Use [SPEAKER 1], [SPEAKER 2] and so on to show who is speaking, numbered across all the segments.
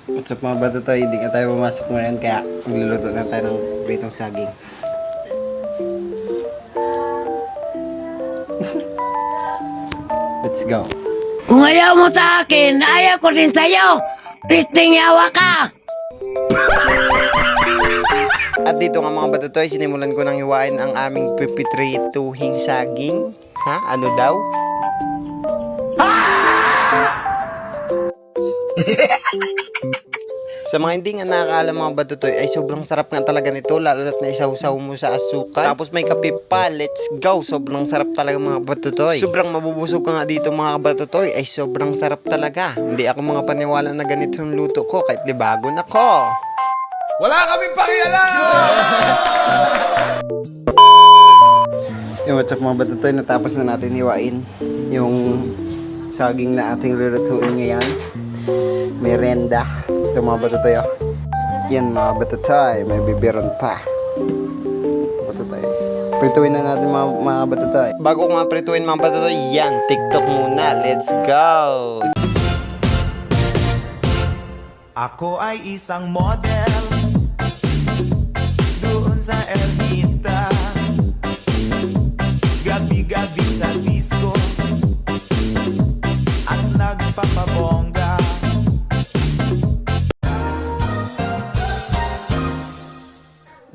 [SPEAKER 1] What's up mga bata tayo, hindi nga tayo pumasok ngayon kaya magluluto na tayo ng pritong saging. Let's go.
[SPEAKER 2] Kung ayaw mo sa akin, ayaw ko din sa'yo. Pisting yawa ka.
[SPEAKER 1] At dito nga mga bata tayo, sinimulan ko nang hiwain ang aming pipitretuhing saging. Ha? Ano daw? Sa mga hindi nga nakakaalam mga batutoy ay sobrang sarap nga talaga nito, lalo na't naisaw-saw mo sa asukal tapos may kape pa. Let's go, sobrang sarap talaga mga batutoy. Sobrang mabubusog ka nga dito mga batutoy, ay sobrang sarap talaga. Hindi ako mga paniwala na ganito yung luto ko kahit di bago na ko.
[SPEAKER 3] Wala kaming pakialam!
[SPEAKER 1] Yung what's up mga batutoy, natapos na natin hiwain yung saging na ating lulutuin ngayon. Merenda. Ito mga batutoy, oh. Yan mga batutoy, may biberon pa. Batutoy. Prituin na natin mga batutoy. Bago ko nga prituin mga batutoy, yan, TikTok muna. Let's go!
[SPEAKER 4] Ako ay isang model doon sa Ermita, gabi-gabi sa disco at nagpapabongga.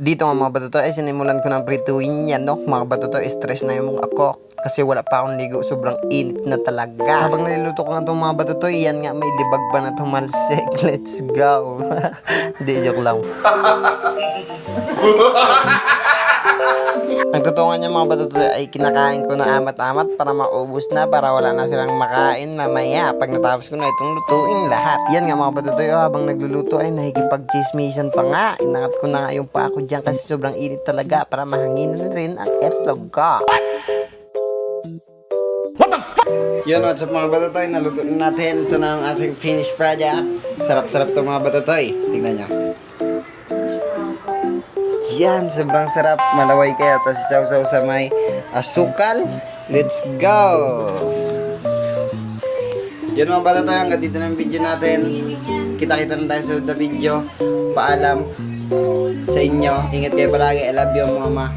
[SPEAKER 1] Dito nga mga batutoy, ay sinimulan ko ng prituin yan, no? Mga batutoy, stress na yung ako kasi wala pa akong ligo, sobrang init na talaga. Habang niluluto ko nga itong mga batutoy, yan nga, may libag pa na tumalsik. Let's go. Hindi, joke lang. Ang totoo nga niya mga batutoy ay kinakain ko na amat-amat para maubos na, para wala na silang makain mamaya pag natapos ko na itong lutuin lahat. Yan nga mga batutoy, oh, habang nagluluto ay nahikipag-chismisan pa nga. Inangat ko na nga yung pa ako dyan kasi sobrang init talaga para mahanginan rin ang etlog ko. Yun, what's up mga batutoy, naluto na natin. Ito na ang ating finished product. Sarap-sarap to mga batutoy. Tingnan nyo. Yan, sobrang sarap. Malaway kaya. Tapos isaw-saw sa may asukal. Let's go! Yun mga batutoy, hanggang dito na yung video natin. Kita-kita na tayo sa the video. Paalam sa inyo. Ingat kayo palagi. I love you mama.